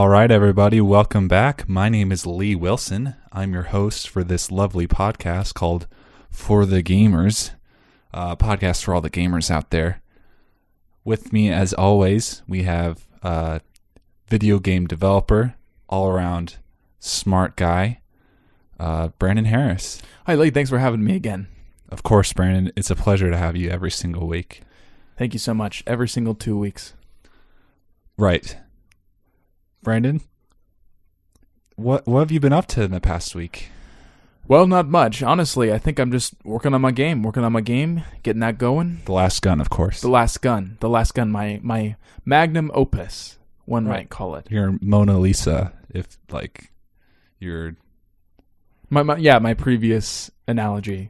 All right, everybody, welcome back. My name is Lee Wilson. I'm your host for this lovely podcast called For the Gamers, podcast for all the gamers out there. With me, as always, we have video game developer, all-around smart guy, Brandon Harris. Hi, Lee. Thanks for having me again. Of course, Brandon. It's a pleasure to have you every single week. Thank you so much. Every single 2 weeks. Right. Brandon, what have you been up to in the past week? Well, not much. Honestly, I think I'm just working on my game, getting that going. The Last Gun, of course. The Last Gun, my magnum opus, one might call it. Your Mona Lisa, if you're... My previous analogy.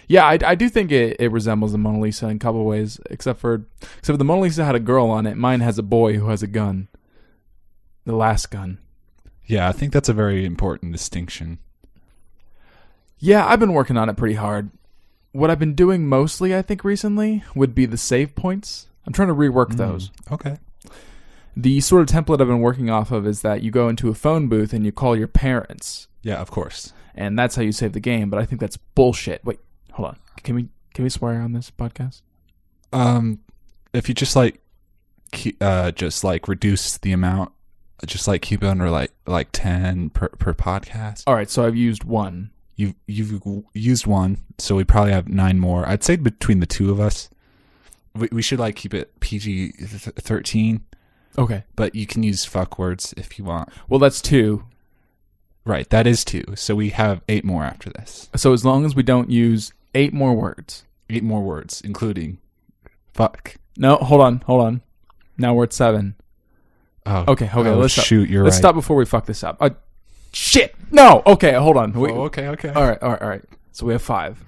Yeah, I do think it resembles the Mona Lisa in a couple of ways, except for the Mona Lisa had a girl on it. Mine has a boy who has a gun. The Last Gun. Yeah, I think that's a very important distinction. Yeah, I've been working on it pretty hard. What I've been doing mostly, I think, recently would be the save points. I'm trying to rework those. Okay. The sort of template I've been working off of is that you go into a phone booth and you call your parents. Yeah, of course. And that's how you save the game, but I think that's bullshit. Wait, hold on. Can we swear on this podcast? If you just reduce the amount, just keep it under like 10 per podcast. All right, so I've used one. You've used one, so we probably have 9 more. I'd say between the two of us, we should keep it PG-13. Okay, but you can use fuck words if you want. Well, that's 2. Right, that is 2. So we have 8 more after this. So as long as we don't use 8 more words. 8 more words, including fuck. No, hold on. Now we're at 7. Oh, okay. Let's shoot. Let's stop before we fuck this up. Shit. No. Okay. Hold on. Okay. All right. So we have 5.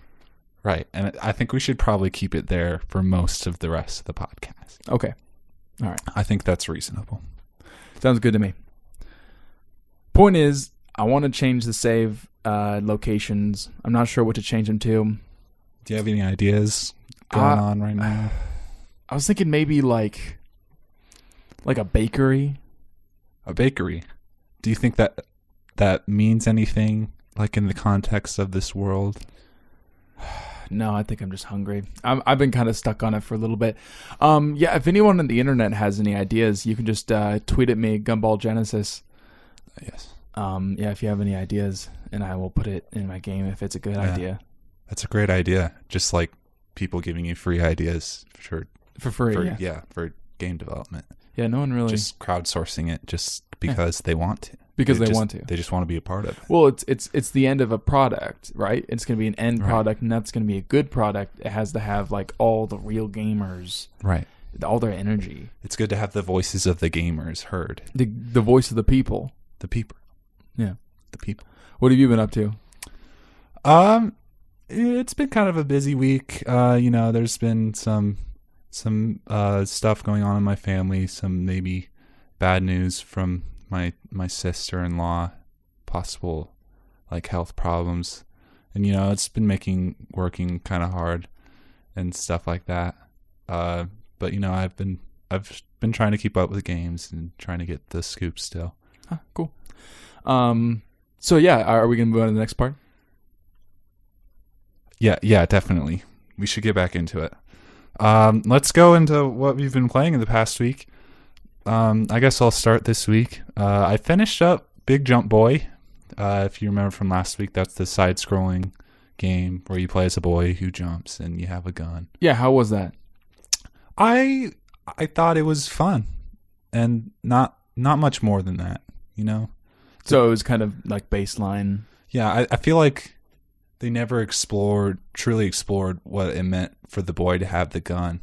Right, and I think we should probably keep it there for most of the rest of the podcast. Okay. All right. I think that's reasonable. Sounds good to me. Point is, I want to change the save locations. I'm not sure what to change them to. Do you have any ideas going on right now? I was thinking maybe like a bakery. A bakery? Do you think that means anything in the context of this world? No, I think I'm just hungry. I've been kind of stuck on it for a little bit. Yeah, if anyone on the internet has any ideas, you can just tweet at me, Gumball Genesis. Yes. Yeah, if you have any ideas, and I will put it in my game if it's a good idea. That's a great idea. Just like people giving you free ideas for free. For game development. Yeah, no one really just crowdsourcing it just because they want to. Because they want to. They just want to be a part of it. Well, it's the end of a product, right? It's going to be an end product, and that's going to be a good product. It has to have all the real gamers, right? All their energy. It's good to have the voices of the gamers heard. The voice of the people. The people. Yeah, the people. What have you been up to? It's been kind of a busy week. There's been some stuff going on in my family, some maybe bad news from my sister-in-law, possible health problems, and it's been working kind of hard and stuff like that. But I've been trying to keep up with games and trying to get the scoop still. Cool. So yeah, are we gonna move on to the next part? Yeah, definitely. We should get back into it. Let's go into what we've been playing in the past week. I guess I'll start this week. I finished up Big Jump Boy. If you remember from last week, that's the side-scrolling game where you play as a boy who jumps and you have a gun. Yeah, how was that? I thought it was fun, and not much more than that, So it was kind of baseline. Yeah, I feel like they never truly explored what it meant for the boy to have the gun.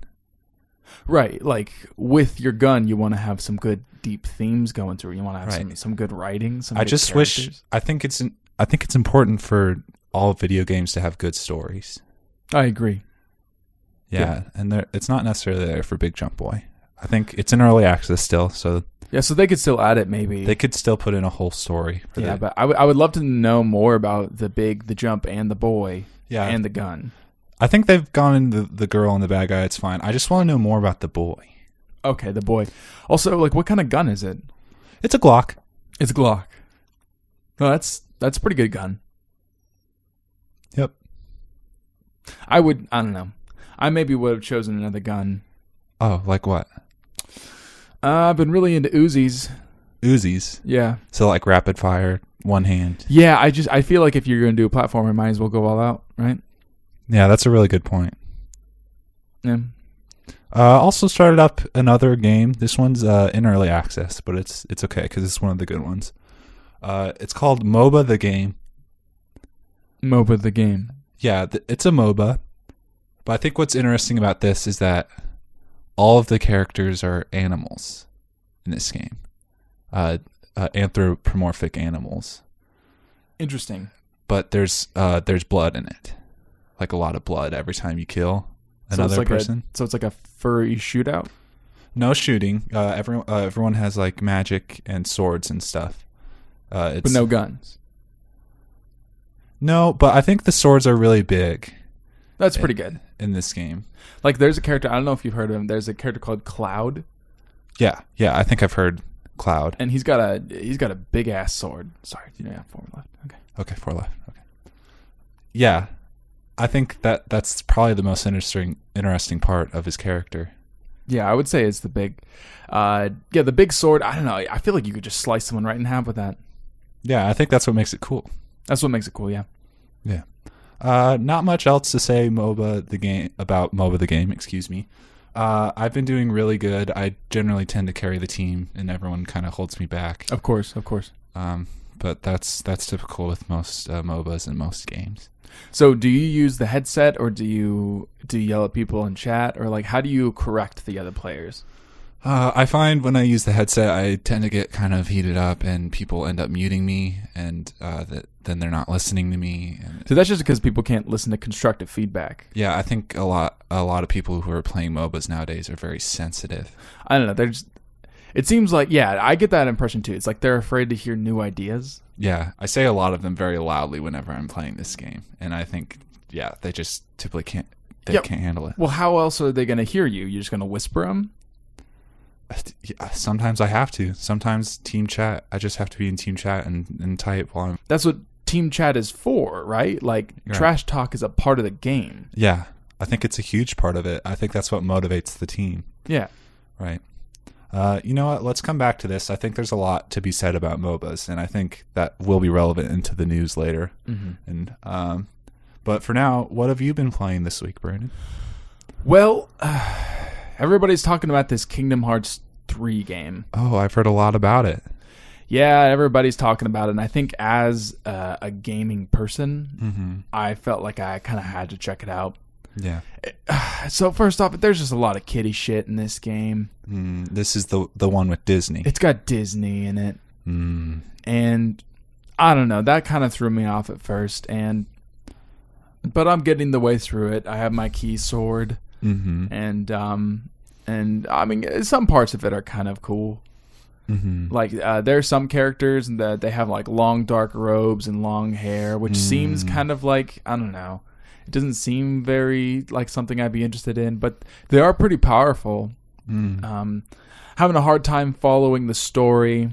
Right, with your gun, you want to have some good deep themes going through. You want to have some good writing. I think it's important for all video games to have good stories. I agree. Yeah, and it's not necessarily there for Big Jump Boy. I think it's in early access still, so yeah, so they could still add it. Maybe they could still put in a whole story. But I would love to know more about the jump, and the boy, and the gun. I think they've gone into the girl and the bad guy. It's fine. I just want to know more about the boy. Okay, the boy. Also, what kind of gun is it? It's a Glock. It's a Glock. No, that's a pretty good gun. Yep. I don't know. I maybe would have chosen another gun. Oh, like what? I've been really into Uzis. Uzis. Yeah. So like rapid fire, one hand. Yeah, I feel like if you're going to do a platformer, might as well go all out, right? Yeah, that's a really good point. Yeah. Also started up another game. This one's in early access, but it's okay because it's one of the good ones. It's called MOBA the Game. MOBA the Game. Yeah, it's a MOBA. But I think what's interesting about this is that all of the characters are animals in this game. Anthropomorphic animals. Interesting. But there's blood in it. Like a lot of blood every time you kill another person. So it's like a furry shootout? No shooting. Everyone has like magic and swords and stuff. But no guns. No, but I think the swords are really big. That's pretty good. In this game. Like there's a character, I don't know if you've heard of him, there's a character called Cloud. Yeah, I think I've heard Cloud. And he's got a big ass sword. Sorry, yeah, 4 left. Okay, 4 left. Okay. Yeah. I think that's probably the most interesting part of his character. Yeah, I would say it's the big the big sword. I don't know. I feel like you could just slice someone right in half with that. Yeah, I think that's what makes it cool. That's what makes it cool, yeah. Yeah. Not much else to say about MOBA the game, excuse me. I've been doing really good. I generally tend to carry the team and everyone kind of holds me back. Of course. But that's typical with most MOBAs and most games. So do you use the headset or do you yell at people in chat, or like how do you correct the other players? I find when I use the headset, I tend to get kind of heated up, and people end up muting me, and then they're not listening to me. So that's just because people can't listen to constructive feedback. Yeah, I think a lot of people who are playing MOBAs nowadays are very sensitive. I don't know. It seems like, yeah, I get that impression too. It's like they're afraid to hear new ideas. Yeah, I say a lot of them very loudly whenever I'm playing this game, and I think, yeah, they just typically can't handle it. Well, how else are they going to hear you? You're just going to whisper them? Sometimes I have to. Sometimes team chat. I just have to be in team chat and type while I'm... That's what team chat is for, right? Like, right. Trash talk is a part of the game. Yeah, I think it's a huge part of it. I think that's what motivates the team. Yeah. Right. You know what? Let's come back to this. I think there's a lot to be said about MOBAs, and I think that will be relevant into the news later. Mm-hmm. And but for now, what have you been playing this week, Brandon? Well, everybody's talking about this Kingdom Hearts 3 game. Oh, I've heard a lot about it. Yeah, everybody's talking about it, and I think as a gaming person, mm-hmm. I felt like I kind of had to check it out. Yeah. So first off, there's just a lot of kiddie shit in this game. This is the one with Disney. It's got Disney in it. Mm. And I don't know, that kind of threw me off at first, but I'm getting the way through it. I have my key sword. Mm-hmm. And I mean, some parts of it are kind of cool. Mm-hmm. Like there's some characters that they have like long dark robes and long hair, which seems kind of like, I don't know, it doesn't seem very like something I'd be interested in, but they are pretty powerful. Having a hard time following the story.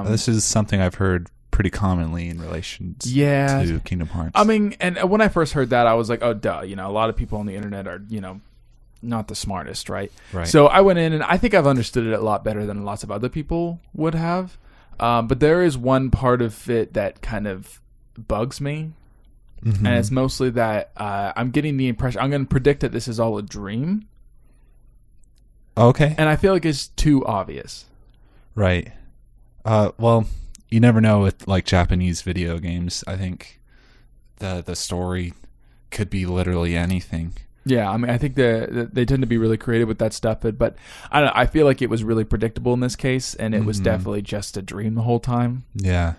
This is something I've heard pretty commonly in relation to Kingdom Hearts. I mean, and when I first heard that, I was like, oh, duh. You know, a lot of people on the internet are, not the smartest, right? Right. So I went in, and I think I've understood it a lot better than lots of other people would have. But there is one part of it that kind of bugs me. Mm-hmm. And it's mostly that I'm getting the impression, I'm going to predict that this is all a dream. Okay. And I feel like it's too obvious. Right. Well, you never know with like Japanese video games. I think the story could be literally anything. Yeah, I mean, I think they tend to be really creative with that stuff, but I don't know, I feel like it was really predictable in this case, and it was definitely just a dream the whole time. Yeah.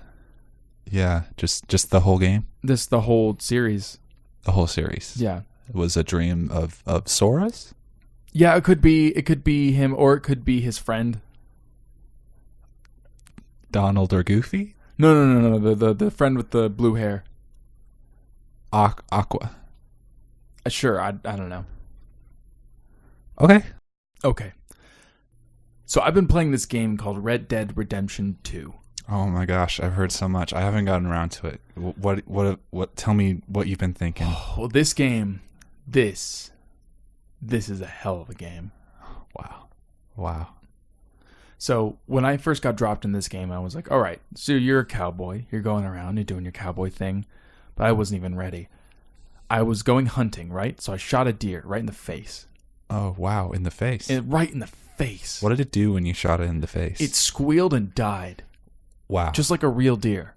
Yeah, just the whole game? The whole series. The whole series. Yeah. It was a dream of Sora's? Yeah, it could be him, or it could be his friend. Donald or Goofy? No. The friend with the blue hair. Aqua. Sure, I don't know. Okay. So I've been playing this game called Red Dead Redemption 2. Oh my gosh, I've heard so much. I haven't gotten around to it. What? Tell me what you've been thinking. Well, this game, this is a hell of a game. Wow. So when I first got dropped in this game, I was like, all right, so you're a cowboy. You're going around. You're doing your cowboy thing. But I wasn't even ready. I was going hunting, right? So I shot a deer right in the face. Oh, wow, in the face. Right in the face. What did it do when you shot it in the face? It squealed and died. Wow. Just like a real deer.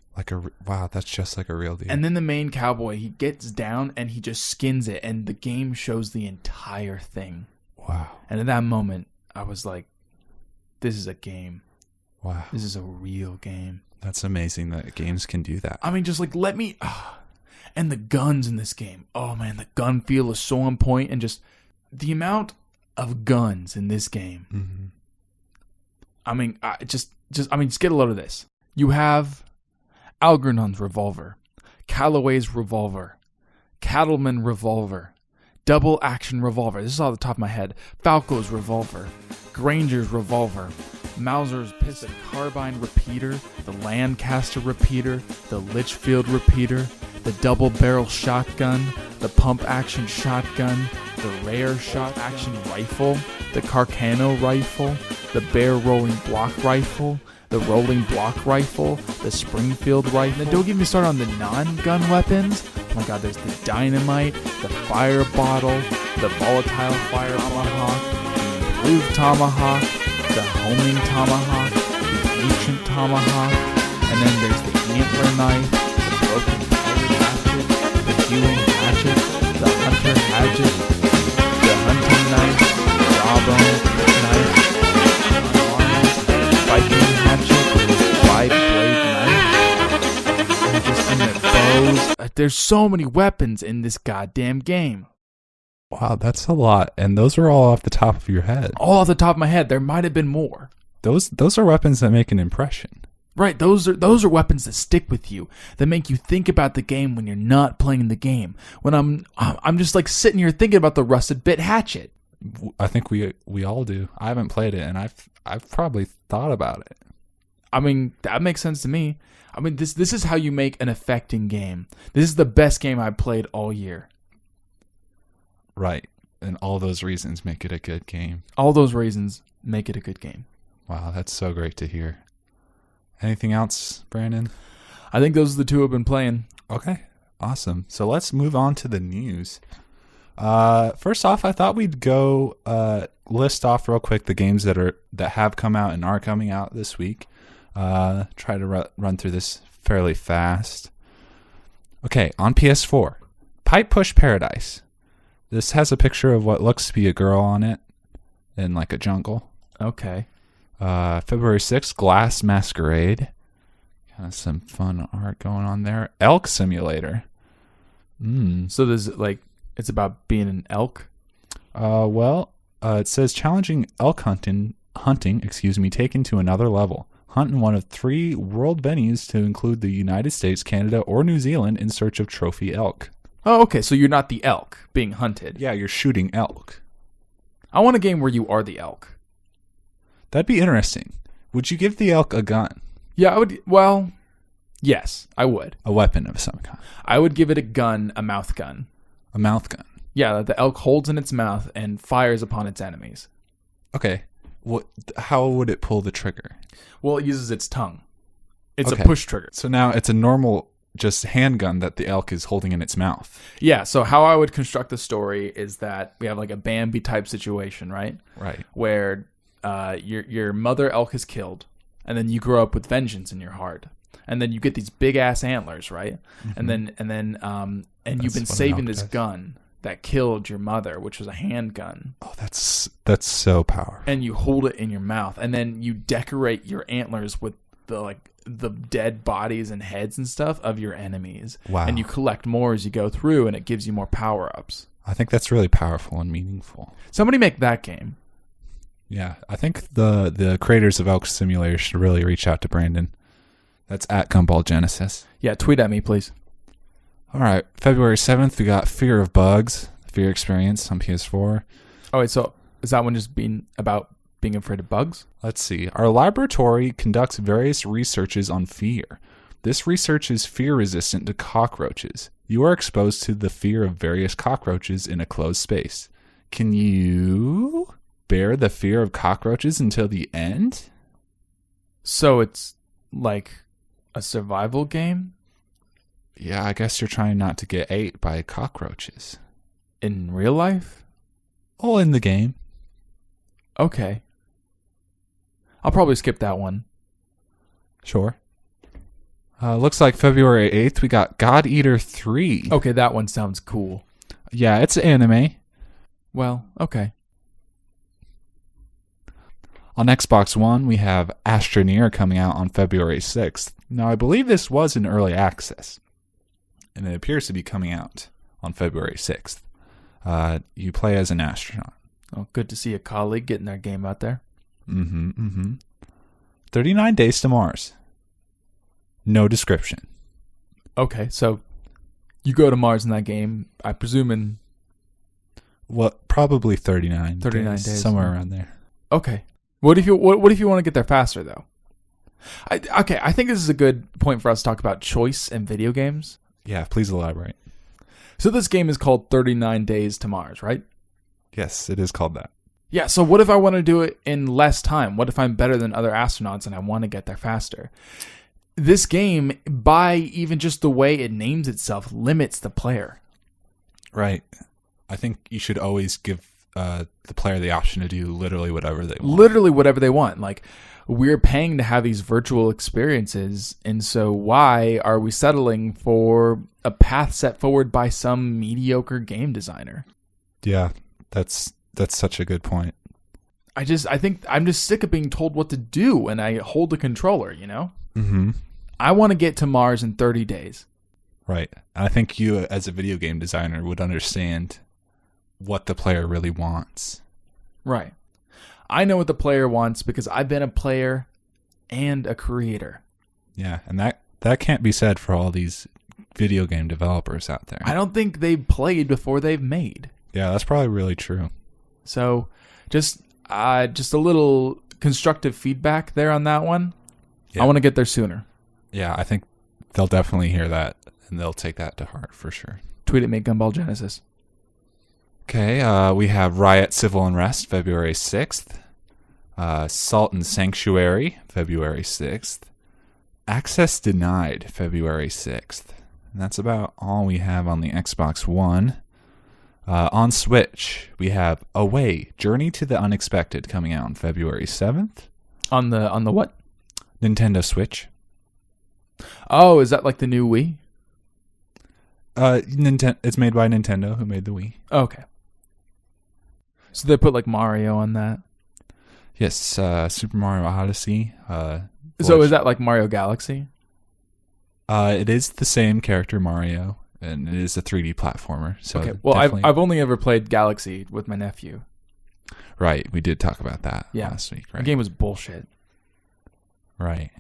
Wow, that's just like a real deer. And then the main cowboy, he gets down and he just skins it. And the game shows the entire thing. Wow. And at that moment, I was like, this is a game. Wow. This is a real game. That's amazing that games can do that. I mean, just like, let me... and the guns in this game. Oh, man, the gun feel is so on point. And just the amount of guns in this game. Mm-hmm. I mean, just get a load of this. You have Algernon's revolver, Callaway's revolver, Cattleman revolver, double action revolver. This is off the top of my head. Falco's revolver, Granger's revolver, Mauser's pistol carbine repeater, the Lancaster repeater, the Litchfield repeater, the double barrel shotgun, the pump action shotgun, the rare shot action rifle, the Carcano rifle, the bear rolling block rifle, the rolling block rifle, the Springfield rifle. And don't get me started on the non-gun weapons. Oh my god, there's the dynamite, the fire bottle, the volatile fire tomahawk, the improved tomahawk, the homing tomahawk, the ancient tomahawk, and then there's the antler knife, the broken pirate hatchet, the hewing hatchet, the hunter hatchet, the hunting knife, the jawbone knife, Viking hatchet, wide blade knife, and the bows. There's so many weapons in this goddamn game. Wow, that's a lot. And those are all off the top of your head. All off the top of my head. There might have been more. Those are weapons that make an impression. Right, those are weapons that stick with you, that make you think about the game when you're not playing the game. When I'm just like sitting here thinking about the rusted bit hatchet. I think we all do. I haven't played it, and I've probably thought about it. I mean, that makes sense to me. I mean, this is how you make an affecting game. This is the best game I've played all year. Right, and all those reasons make it a good game. All those reasons make it a good game. Wow, that's so great to hear. Anything else, Brandon? I think those are the two I've been playing. Okay, awesome. So let's move on to the news. First off, I thought we'd go list off real quick the games that have come out and are coming out this week. Try to run through this fairly fast. Okay, on PS4, Pipe Push Paradise. This has a picture of what looks to be a girl on it in like a jungle. Okay. February 6th, Glass Masquerade. Kind of some fun art going on there. Elk Simulator. So there's like, it's about being an elk? It says challenging elk hunting, taken to another level. Hunt in one of 3 world venues to include the United States, Canada, or New Zealand in search of trophy elk. Oh, okay, so you're not the elk being hunted. Yeah, you're shooting elk. I want a game where you are the elk. That'd be interesting. Would you give the elk a gun? Yeah, I would. Well, yes, I would. A weapon of some kind. I would give it a gun, a mouth gun. A mouth gun? Yeah, that the elk holds in its mouth and fires upon its enemies. Okay. How would it pull the trigger? Well, it uses its tongue. It's Okay. a push trigger. So now it's a normal just handgun that the elk is holding in its mouth. Yeah, so how I would construct the story is that we have like a Bambi type situation, right? Right. Where your mother elk is killed, and then you grow up with vengeance in your heart, and then you get these big ass antlers, right? Mm-hmm. And then you've been what an saving elk this does. gun that killed your mother, which was a handgun, Oh, that's so powerful. and you hold it in your mouth, and then you decorate your antlers with the dead bodies and heads and stuff of your enemies. Wow. And you collect more as you go through, and it gives you more power-ups. I think that's really powerful and meaningful. Somebody make that game. Yeah, I think the creators of Elk Simulator should really reach out to Brandon. That's at Gumball Genesis. Yeah, tweet at me, please. All right, February 7th, we got Fear of Bugs, Fear Experience on PS4. Oh, wait, so is that one just being about being afraid of bugs? Let's see. Our laboratory conducts various researches on fear. This research is fear resistant to cockroaches. You are exposed to the fear of various cockroaches in a closed space. Can you bear the fear of cockroaches until the end? So it's like a survival game? Yeah, I guess you're trying not to get ate by cockroaches. In real life? All in the game. Okay. I'll probably skip that one. Sure. Looks like February 8th, we got God Eater 3. Okay, that one sounds cool. Yeah, it's anime. Well, okay. On Xbox One, we have Astroneer coming out on February 6th. Now, I believe this was in early access, and it appears to be coming out on February 6th. You play as an astronaut. Oh, good to see a colleague getting their game out there. 39 Days to Mars. No description. Okay, so you go to Mars in that game, I presume in... What? Probably 39. 39 days. Somewhere around there. Okay. What if you want to get there faster, though? I think this is a good point for us to talk about choice in video games. Yeah, please elaborate. So this game is called 39 Days to Mars, right? Yes, it is called that. Yeah, so what if I want to do it in less time? What if I'm better than other astronauts and I want to get there faster? This game, by even just the way it names itself, limits the player. Right. I think you should always give the player the option to do literally whatever they want. Literally whatever they want. Like, we're paying to have these virtual experiences, and so why are we settling for a path set forward by some mediocre game designer? Yeah, that's such a good point. I think I'm just sick of being told what to do, and I hold the controller, you know? Mm-hmm. I want to get to Mars in 30 days. Right. I think you, as a video game designer, would understand what the player really wants. Right. I know what the player wants because I've been a player and a creator. Yeah, and that can't be said for all these video game developers out there. I don't think they've played before they've made. Yeah, that's probably really true. So, just a little constructive feedback there on that one. Yeah. I want to get there sooner. Yeah, I think they'll definitely hear that, and they'll take that to heart for sure. Tweet at me, Gumball Genesis. Okay, we have Riot Civil Unrest, February 6th. Salt and Sanctuary, February 6th. Access Denied, February 6th. And that's about all we have on the Xbox One. On Switch, we have Away, Journey to the Unexpected coming out on February 7th. On the what? Nintendo Switch. Oh, is that like the new Wii? It's made by Nintendo, who made the Wii. Okay. So they put like Mario on that? Yes, Super Mario Odyssey. So is that like Mario Galaxy? It is the same character, Mario, and it is a 3D platformer. So okay. Well, I've only ever played Galaxy with my nephew. Right, we did talk about that last week. Right, the game was bullshit. Right,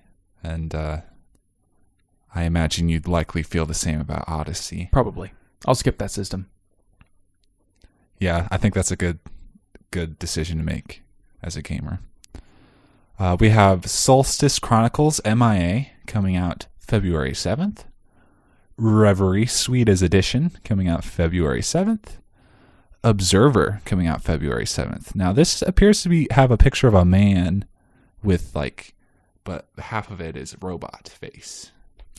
and I imagine you'd likely feel the same about Odyssey. Probably. I'll skip that system. Yeah, I think that's a good decision to make as a gamer. We have Solstice Chronicles MIA coming out February 7th. Reverie Suites Edition coming out February 7th. Observer coming out February 7th. Now this appears to have a picture of a man with but half of it is robot face.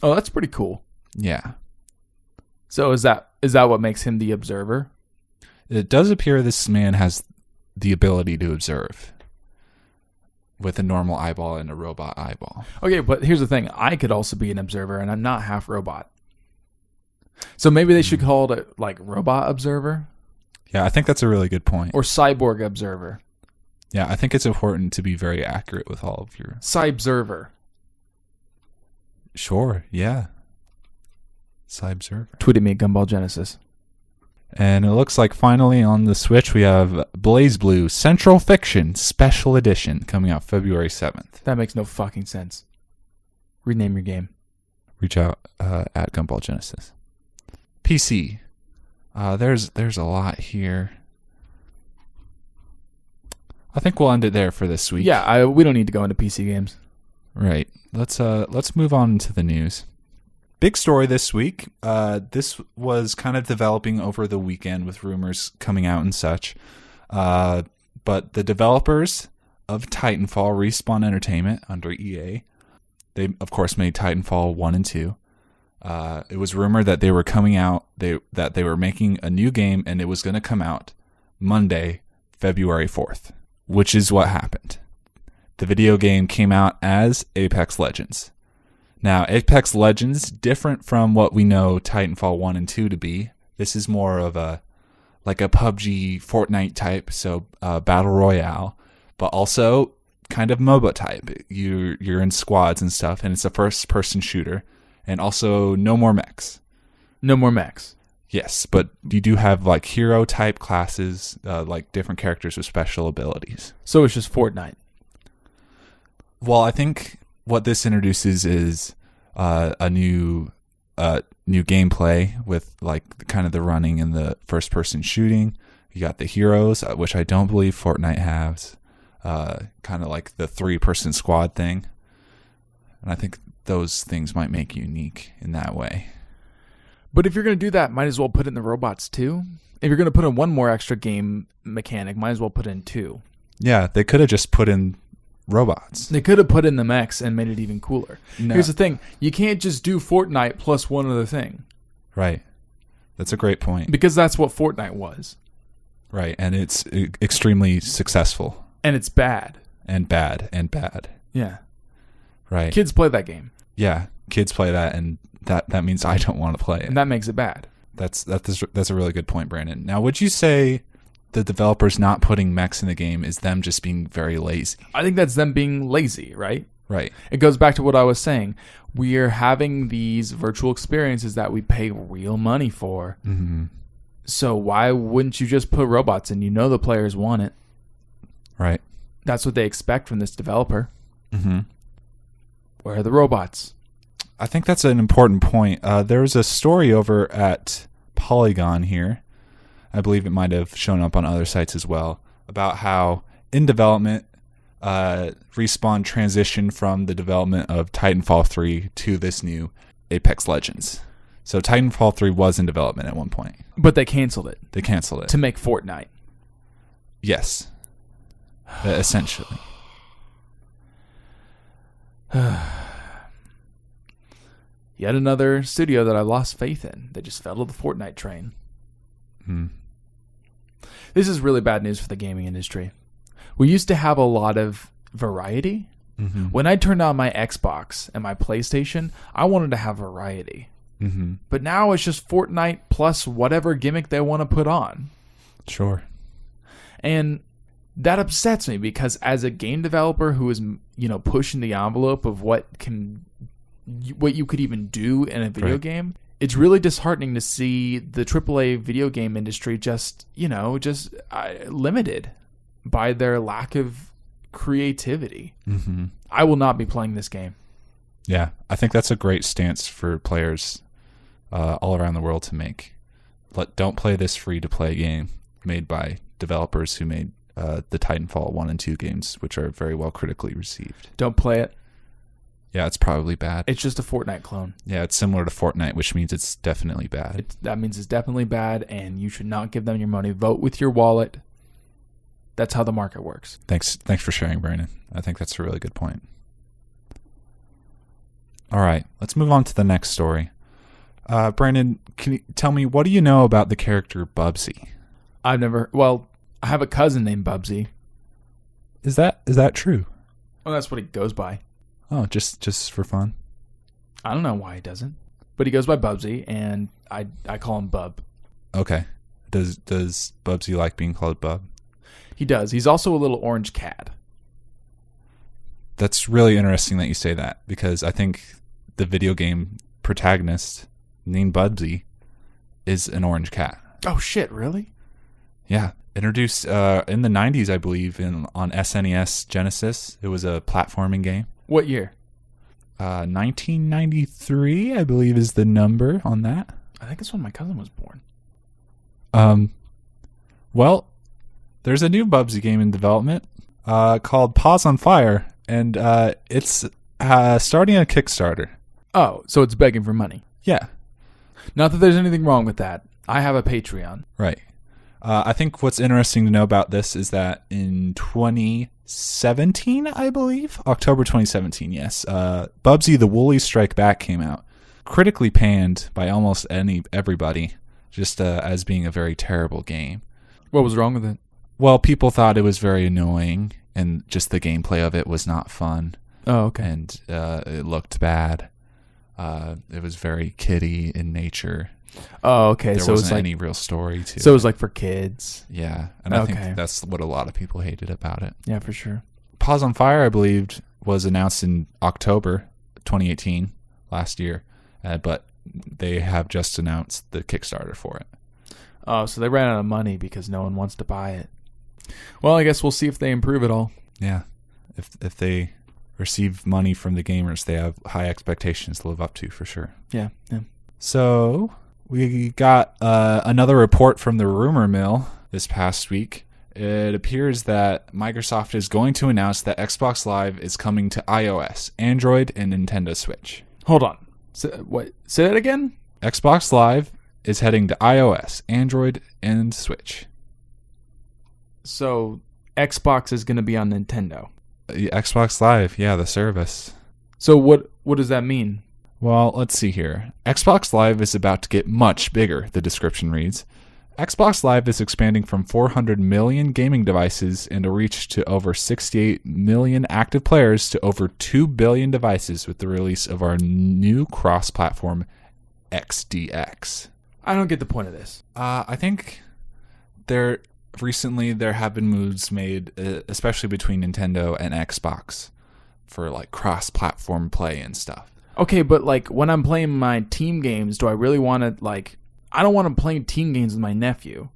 Oh, that's pretty cool. Yeah. So is that what makes him the observer? It does appear this man has the ability to observe with a normal eyeball and a robot eyeball. Okay, but here's the thing. I could also be an observer, and I'm not half robot. So maybe they should call it like robot observer? Yeah, I think that's a really good point. Or cyborg observer. Yeah, I think it's important to be very accurate with all of your... Cybserver. Sure, yeah. Cybserver. Tweet at me, Gumball Genesis. And it looks like finally on the Switch we have BlazBlue Central Fiction Special Edition coming out February 7th. That makes no fucking sense. Rename your game. Reach out at Gumball Genesis. PC. There's a lot here. I think we'll end it there for this week. Yeah, we don't need to go into PC games. Right. Let's move on to the news. Big story this week. This was kind of developing over the weekend with rumors coming out and such. But the developers of Titanfall, Respawn Entertainment under EA, they of course made Titanfall 1 and 2. It was rumored that they were coming out, that they were making a new game, and it was going to come out Monday, February 4th, which is what happened. The video game came out as Apex Legends. Now, Apex Legends, different from what we know Titanfall 1 and 2 to be. This is more of a PUBG, Fortnite type, so Battle Royale, but also kind of MOBA type. You're in squads and stuff, and it's a first-person shooter. And also, no more mechs. No more mechs. Yes, but you do have like hero-type classes, like different characters with special abilities. So it's just Fortnite. Well, I think what this introduces is a new gameplay with like kind of the running and the first-person shooting. You got the heroes, which I don't believe Fortnite has. Kind of like the 3-person squad thing. And I think those things might make you unique in that way. But if you're going to do that, might as well put in the robots too. If you're going to put in one more extra game mechanic, might as well put in 2. Yeah, they could have just put in robots. They could have put in the mechs and made it even cooler. No. Here's the thing. You can't just do Fortnite plus one other thing. Right. That's a great point. Because that's what Fortnite was. Right, and it's extremely successful. And it's bad. And bad, and bad. Yeah. Right. Kids play that game. Yeah, kids play that, and that means I don't want to play it. And that makes it bad. That's a really good point, Brandon. Now, would you say the developers not putting mechs in the game is them just being very lazy? I think that's them being lazy, right? Right. It goes back to what I was saying. We are having these virtual experiences that we pay real money for. Mm-hmm. So why wouldn't you just put robots in? You know the players want it. Right. That's what they expect from this developer. Mm-hmm. Where are the robots? I think that's an important point. There was a story over at Polygon here. I believe it might have shown up on other sites as well, about how in development, Respawn transitioned from the development of Titanfall 3 to this new Apex Legends. So Titanfall 3 was in development at one point. But they canceled it. They canceled it. To make Fortnite. Yes. Essentially. Yet another studio that I lost faith in. They just fell to the Fortnite train. This is really bad news for the gaming industry. We used to have a lot of variety. Mm-hmm. When I turned on my Xbox and my PlayStation, I wanted to have variety. Mm-hmm. But now it's just Fortnite plus whatever gimmick they want to put on. Sure. And that upsets me because as a game developer who is, pushing the envelope of what you could even do in a video game, it's really disheartening to see the AAA video game industry just limited by their lack of creativity. Mm-hmm. I will not be playing this game. Yeah, I think that's a great stance for players all around the world to make. Don't play this free-to-play game made by developers who made the Titanfall 1 and 2 games, which are very well critically received. Don't play it. Yeah, it's probably bad. It's just a Fortnite clone. Yeah, it's similar to Fortnite, which means it's definitely bad. That means it's definitely bad, and you should not give them your money. Vote with your wallet. That's how the market works. Thanks for sharing, Brandon. I think that's a really good point. All right, let's move on to the next story. Brandon, can you tell me, what do you know about the character Bubsy? I have a cousin named Bubsy. Is that true? Well, that's what he goes by. Oh, just for fun? I don't know why he doesn't. But he goes by Bubsy, and I call him Bub. Okay. Does Bubsy like being called Bub? He does. He's also a little orange cat. That's really interesting that you say that, because I think the video game protagonist named Bubsy is an orange cat. Oh, shit, really? Yeah. Introduced in the 90s, I believe, on SNES Genesis. It was a platforming game. What year? 1993, I believe, is the number on that. I think it's when my cousin was born. Well, there's a new Bubsy game in development. called Pause on Fire, and it's starting a Kickstarter. Oh, so it's begging for money. Yeah, Not that there's anything wrong with that. I have a Patreon. right. I think what's interesting to know about this is that in 2017, I believe, October 2017, yes, Bubsy the Woolly Strike Back came out, critically panned by almost everybody, just as being a very terrible game. What was wrong with it? Well, people thought it was very annoying, and just the gameplay of it was not fun, Oh, okay. and it looked bad. It was very kiddie in nature. Oh, okay. There So it's wasn't like any real story to so it it. was like for kids. Yeah, and I Okay. think that's what a lot of people hated about it. Yeah, for sure. Pause on Fire, I believe, was announced in October 2018, last year, but they have just announced the Kickstarter for it. Oh, so they ran out of money because no one wants to buy it. Well, I guess we'll see if they improve it all. Yeah, if they receive money from the gamers, they have high expectations to live up to, for sure. Yeah, yeah. So we got another report from the rumor mill this past week. It appears that Microsoft is going to announce that Xbox Live is coming to iOS, Android, and Nintendo Switch. Hold on. What? Say that again? Xbox Live is heading to iOS, Android, and Switch. So Xbox is going to be on Nintendo. Xbox Live, yeah, the service. So what does that mean? Well, let's see here. Xbox Live is about to get much bigger, the description reads. Xbox Live is expanding from 400 million gaming devices and a reach to over 68 million active players to over 2 billion devices with the release of our new cross-platform XDX. I don't get the point of this. I think there have been moves made, especially between Nintendo and Xbox, for like cross-platform play and stuff. Okay, but like when I'm playing my team games, do I really want to like? I don't want to play team games with my nephew,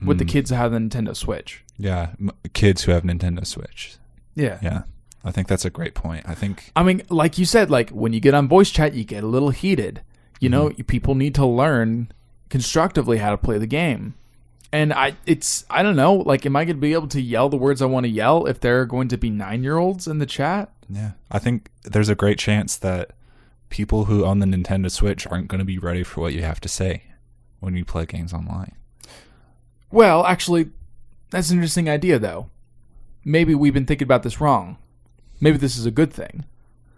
with the kids who have the Nintendo Switch. Yeah, kids who have Nintendo Switch. Yeah. Yeah, I think that's a great point. I mean, like you said, like when you get on voice chat, you get a little heated. You know, people need to learn constructively how to play the game. And I don't know, like, am I going to be able to yell the words I want to yell if there are going to be 9-year-olds in the chat? Yeah, I think there's a great chance that people who own the Nintendo Switch aren't going to be ready for what you have to say when you play games online. Well, actually, that's an interesting idea, though. Maybe we've been thinking about this wrong. Maybe this is a good thing.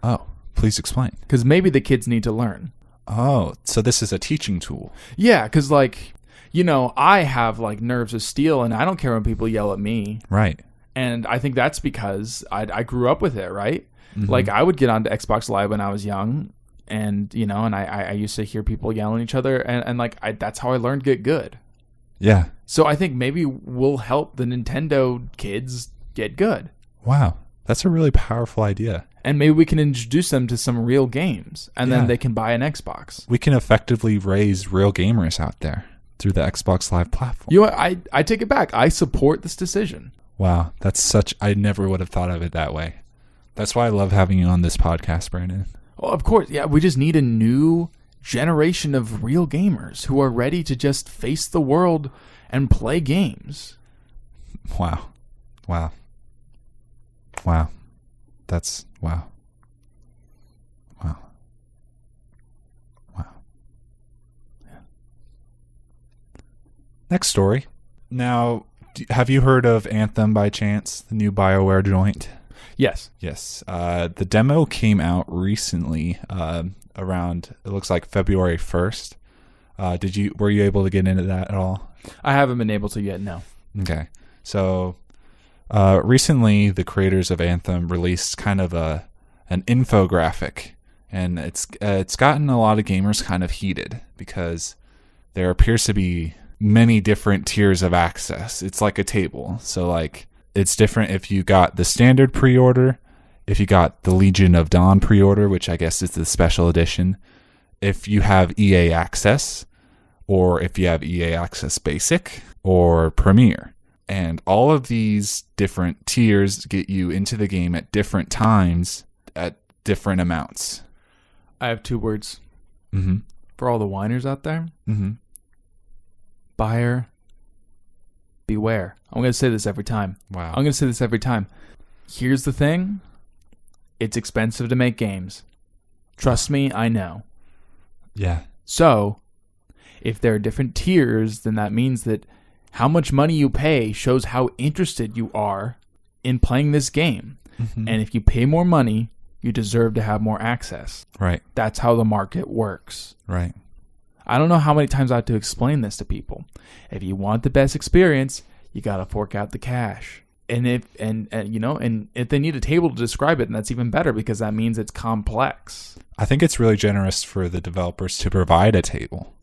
Oh, please explain. Because maybe the kids need to learn. Oh, so this is a teaching tool. Yeah, because, like, you know, I have, like, nerves of steel, and I don't care when people yell at me. Right. And I think that's because I grew up with it, right? Like, I would get onto Xbox Live when I was young, and, you know, and I used to hear people yelling at each other, and like, that's how I learned to get good. Yeah. So I think maybe we'll help the Nintendo kids get good. Wow. That's a really powerful idea. And maybe we can introduce them to some real games, and Yeah. then they can buy an Xbox. We can effectively raise real gamers out there through the Xbox Live platform. You know what? I take it back. I support this decision. Wow. I never would have thought of it that way. That's why I love having you on this podcast, Brandon. Well, of course, yeah, we just need a new generation of real gamers who are ready to just face the world and play games. Wow. Wow. Wow. That's wow. Wow. Wow. Yeah. Next story. Now, have you heard of Anthem by chance? The new BioWare joint? Yes. Yes. The demo came out recently, around, it looks like February 1st. Were you able to get into that at all? I haven't been able to yet, no. Okay. So, recently the creators of Anthem released kind of an infographic, and it's gotten a lot of gamers kind of heated because there appears to be many different tiers of access. It's like a table. So like it's different if you got the standard pre-order, if you got the Legion of Dawn pre-order, which I guess is the special edition, if you have EA Access, or if you have EA Access Basic or Premier. And all of these different tiers get you into the game at different times at different amounts. I have 2 words Mm-hmm. for all the whiners out there. Mm-hmm. Buyer beware. I'm going to say this every time. Wow. I'm going to say this every time. Here's the thing. It's expensive to make games. Trust me, I know. Yeah. So, if there are different tiers, then that means that how much money you pay shows how interested you are in playing this game. Mm-hmm. And if you pay more money, you deserve to have more access. Right. That's how the market works. Right. I don't know how many times I have to explain this to people. If you want the best experience, you got to fork out the cash. And if if they need a table to describe it, then that's even better because that means it's complex. I think it's really generous for the developers to provide a table.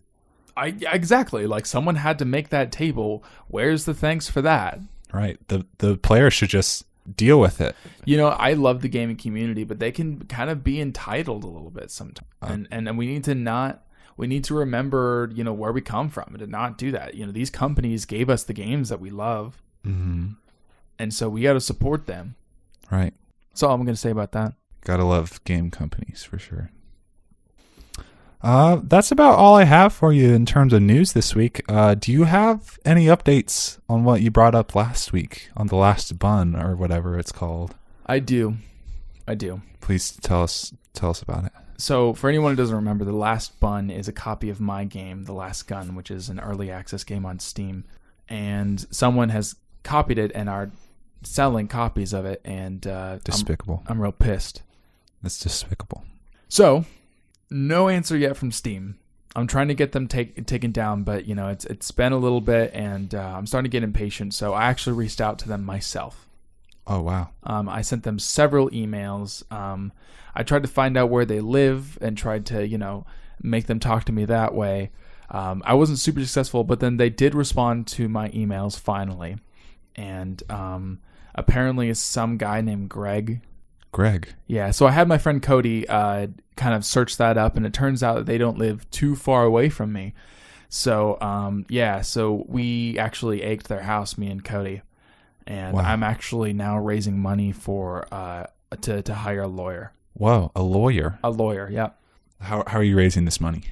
Exactly. Like someone had to make that table. Where's the thanks for that? Right. The player should just deal with it. I love the gaming community, but they can kind of be entitled a little bit sometimes. And we need to remember, where we come from and to not do that. These companies gave us the games that we love. Mm-hmm. And so we got to support them. Right. That's all I'm going to say about that. Gotta love game companies for sure. That's about all I have for you in terms of news this week. Do you have any updates on what you brought up last week on The Last Bun or whatever it's called? I do. Please tell us about it. So for anyone who doesn't remember, The Last Bun is a copy of my game, The Last Gun, which is an early access game on Steam. And someone has copied it and are selling copies of it. And despicable. I'm real pissed. That's despicable. So, no answer yet from Steam. I'm trying to get them taken down, but it's been a little bit, and I'm starting to get impatient. So I actually reached out to them myself. Oh wow! I sent them several emails. I tried to find out where they live and tried to make them talk to me that way. I wasn't super successful, but then they did respond to my emails finally, and apparently it's some guy named Greg. Yeah, so I had my friend Cody kind of search that up, and it turns out that they don't live too far away from me. So, so we actually egged their house, me and Cody. And wow. I'm actually now raising money for to hire a lawyer. Whoa, a lawyer? A lawyer, yeah. How are you raising this money?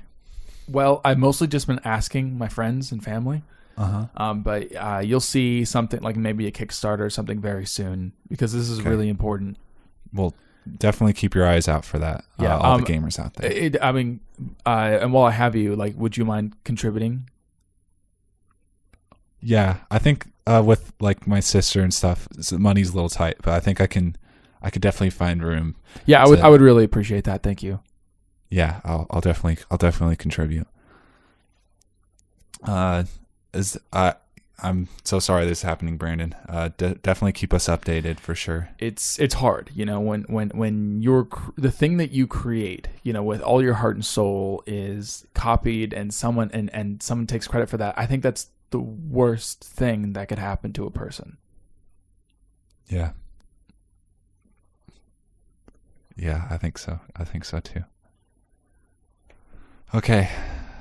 Well, I've mostly just been asking my friends and family. Uh-huh. But you'll see something like maybe a Kickstarter or something very soon because this is really important. Well, definitely keep your eyes out for that. Yeah, all the gamers out there. And while I have you, would you mind contributing? Yeah, I think with my sister and stuff, the money's a little tight, but I think I could definitely find room. Yeah, I would really appreciate that. Thank you. Yeah, I'll definitely contribute. I'm so sorry this is happening, Brandon. Definitely keep us updated for sure. It's hard, when the thing that you create, with all your heart and soul is copied and someone takes credit for that. I think that's the worst thing that could happen to a person. Yeah. Yeah, I think so. I think so too. Okay.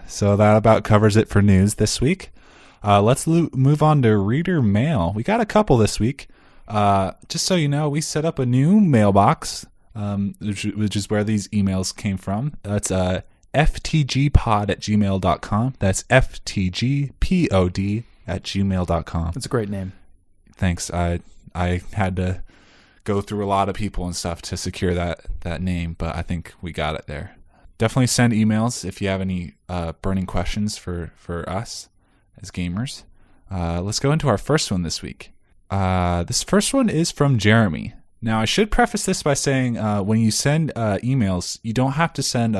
So that about covers it for news this week. Let's move on to reader mail. We got a couple this week. Just so you know, we set up a new mailbox, which is where these emails came from. That's ftgpod@gmail.com. That's ftgpod@gmail.com. That's a great name. Thanks. I had to go through a lot of people and stuff to secure that name, but I think we got it there. Definitely send emails if you have any burning questions for us as gamers. Let's go into our first one this week. This first one is from Jeremy. Now, I should preface this by saying when you send emails, you don't have to send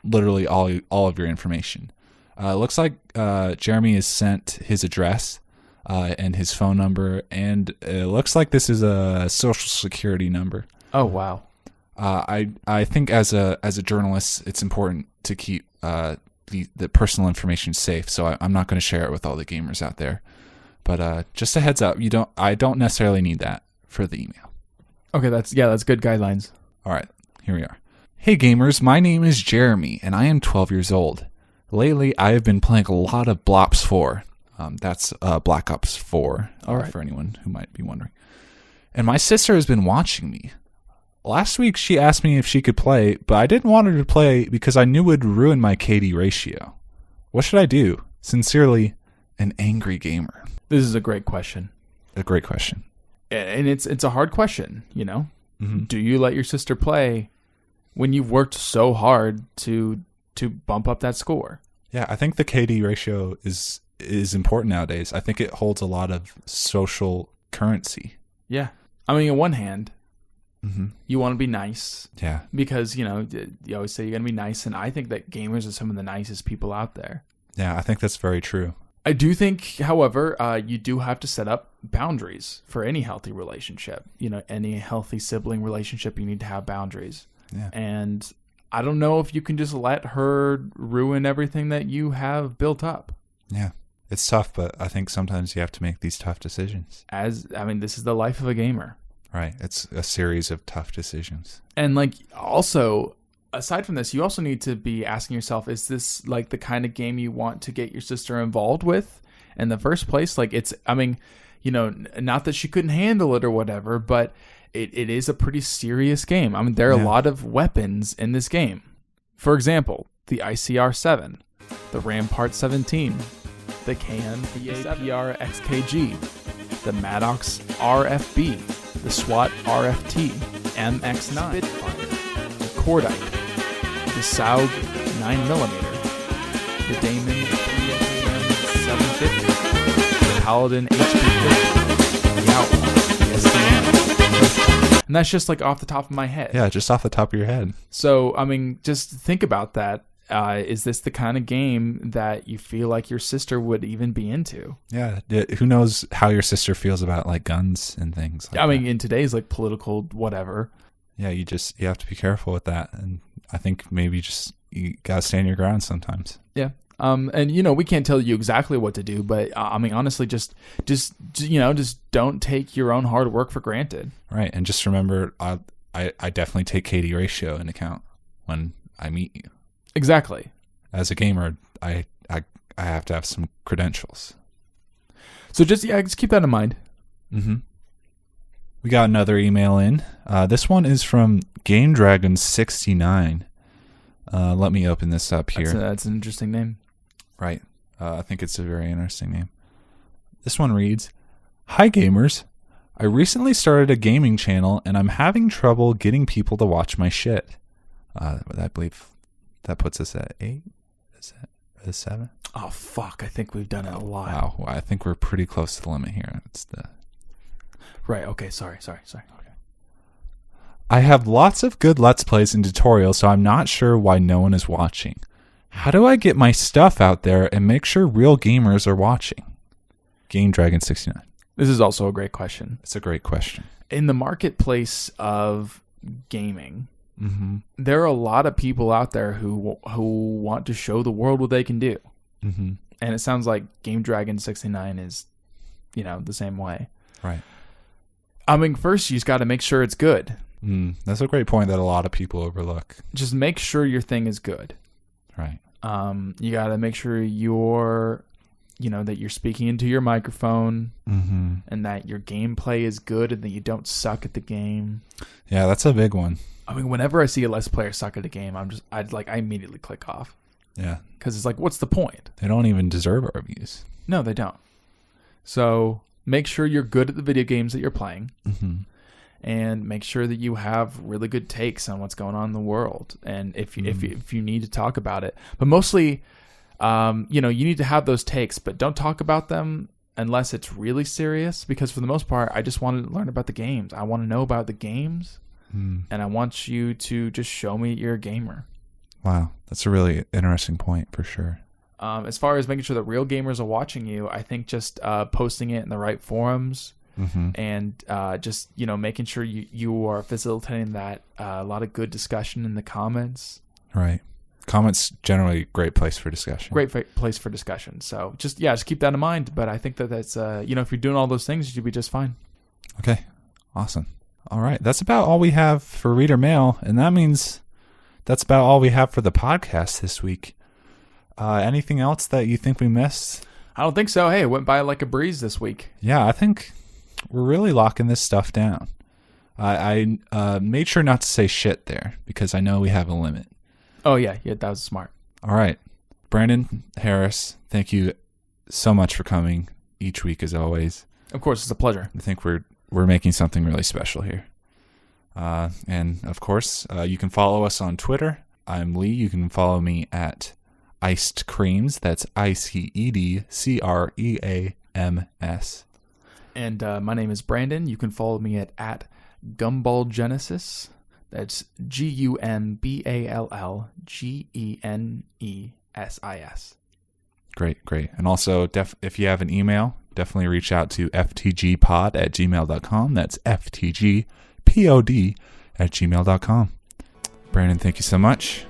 literally all of your information. It looks like Jeremy has sent his address and his phone number, and it looks like this is a social security number. Oh, wow. I think as a journalist, it's important to keep the personal information safe. So I'm not going to share it with all the gamers out there. But just a heads up, I don't necessarily need that for the email. Okay, that's good guidelines. All right, here we are. Hey gamers, my name is Jeremy, and I am 12 years old. Lately, I have been playing a lot of Blops 4. That's Black Ops 4, for anyone who might be wondering. And my sister has been watching me. Last week, she asked me if she could play, but I didn't want her to play because I knew it would ruin my KD ratio. What should I do? Sincerely, an angry gamer. This is a great question. A great question. And it's a hard question, you know. Mm-hmm. Do you let your sister play when you've worked so hard to bump up that score? Yeah, I think the KD ratio is important nowadays. I think it holds a lot of social currency. Yeah. I mean, on one hand, Mm-hmm. you want to be nice Yeah. because, you know, you always say you're going to be nice. And I think that gamers are some of the nicest people out there. Yeah, I think that's very true. I do think, however, you do have to set up boundaries for any healthy relationship. You know, any healthy sibling relationship, you need to have boundaries. Yeah. And I don't know if you can just let her ruin everything that you have built up. Yeah. It's tough, but I think sometimes you have to make these tough decisions. This is the life of a gamer. Right. It's a series of tough decisions. And like, also, aside from this, you also need to be asking yourself, is this like the kind of game you want to get your sister involved with in the first place? Like, not that she couldn't handle it or whatever, but it is a pretty serious game. I mean, there are a lot of weapons in this game. For example, the ICR-7, the Rampart 17, the KN PAPR XKG, the Maddox RFB, the SWAT RFT, MX9, Spitfire, the Cordite, the Saug 9mm, the Damon 750, the Paladin HP50, the Outlaw, the SDM, and that's just like off the top of my head. Yeah, just off the top of your head. So, I mean, just think about that. Is this the kind of game that you feel like your sister would even be into? Yeah. Who knows how your sister feels about like guns and things like I mean, that. in today's like political whatever. Yeah, you have to be careful with that. And I think maybe you got to stand your ground sometimes. Yeah. And you know, we can't tell you exactly what to do, but I mean, honestly, just don't take your own hard work for granted. Right. And just remember, I definitely take KD ratio into account when I meet you. Exactly. As a gamer, I have to have some credentials. So just keep that in mind. Mm-hmm. We got another email in. This one is from Game Dragon 69. Let me open this up here. That's an interesting name. Right. I think it's a very interesting name. This one reads, "Hi gamers. I recently started a gaming channel and I'm having trouble getting people to watch my shit." I believe that puts us at 8. Is that 7? Oh fuck! I think we've done it a lot. Wow. Well, I think we're pretty close to the limit here. It's the right. Okay. Sorry. Okay. I have lots of good Let's Plays and tutorials, so I'm not sure why no one is watching. How do I get my stuff out there and make sure real gamers are watching? Game Dragon 69. This is also a great question. It's a great question. In the marketplace of gaming, Mm-hmm. there are a lot of people out there who want to show the world what they can do. Mm-hmm. And it sounds like Game Dragon 69 is, the same way. Right. I mean, first you just got to make sure it's good. That's a great point that a lot of people overlook. Just make sure your thing is good. Right. You got to make sure that you're speaking into your microphone, Mm-hmm. and that your gameplay is good and that you don't suck at the game. Yeah, that's a big one. I mean, whenever I see a Let's Player suck at a game, I immediately click off. Yeah. Because it's like, what's the point? They don't even deserve our views. No, they don't. So make sure you're good at the video games that you're playing. Mm-hmm. And make sure that you have really good takes on what's going on in the world. And if you need to talk about it. But mostly, you need to have those takes, but don't talk about them unless it's really serious. Because for the most part, I just want to learn about the games. I want to know about the games. And I want you to just show me you're a gamer. Wow. That's a really interesting point for sure. As far as making sure that real gamers are watching you, I think just posting it in the right forums. Mm-hmm. And just making sure you are facilitating that a lot of good discussion in the comments. Right. Comments generally a great place for discussion. Great place for discussion. So just keep that in mind. But I think that's if you're doing all those things, you should be just fine. Okay. Awesome. All right. That's about all we have for reader mail, and that means that's about all we have for the podcast this week. Anything else that you think we missed? I don't think so. Hey, it went by like a breeze this week. Yeah, I think we're really locking this stuff down. I made sure not to say shit there because I know we have a limit. Oh, yeah, that was smart. All right. Brandon Harris, thank you so much for coming each week as always. Of course, it's a pleasure. I think we're we're making something really special here. And of course, you can follow us on Twitter. I'm Lee. You can follow me at Iced Creams. That's ICEDCREAMS. And my name is Brandon. You can follow me at Gumball Genesis. That's GUMBALLGENESIS. Great. And also, if you have an email, definitely reach out to ftgpod@gmail.com. That's ftgpod@gmail.com. Brandon, thank you so much.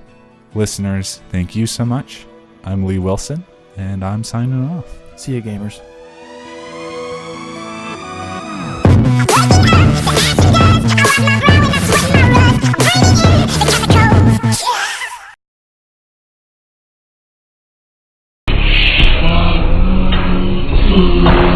Listeners, thank you so much. I'm Lee Wilson, and I'm signing off. See you, gamers. Yeah.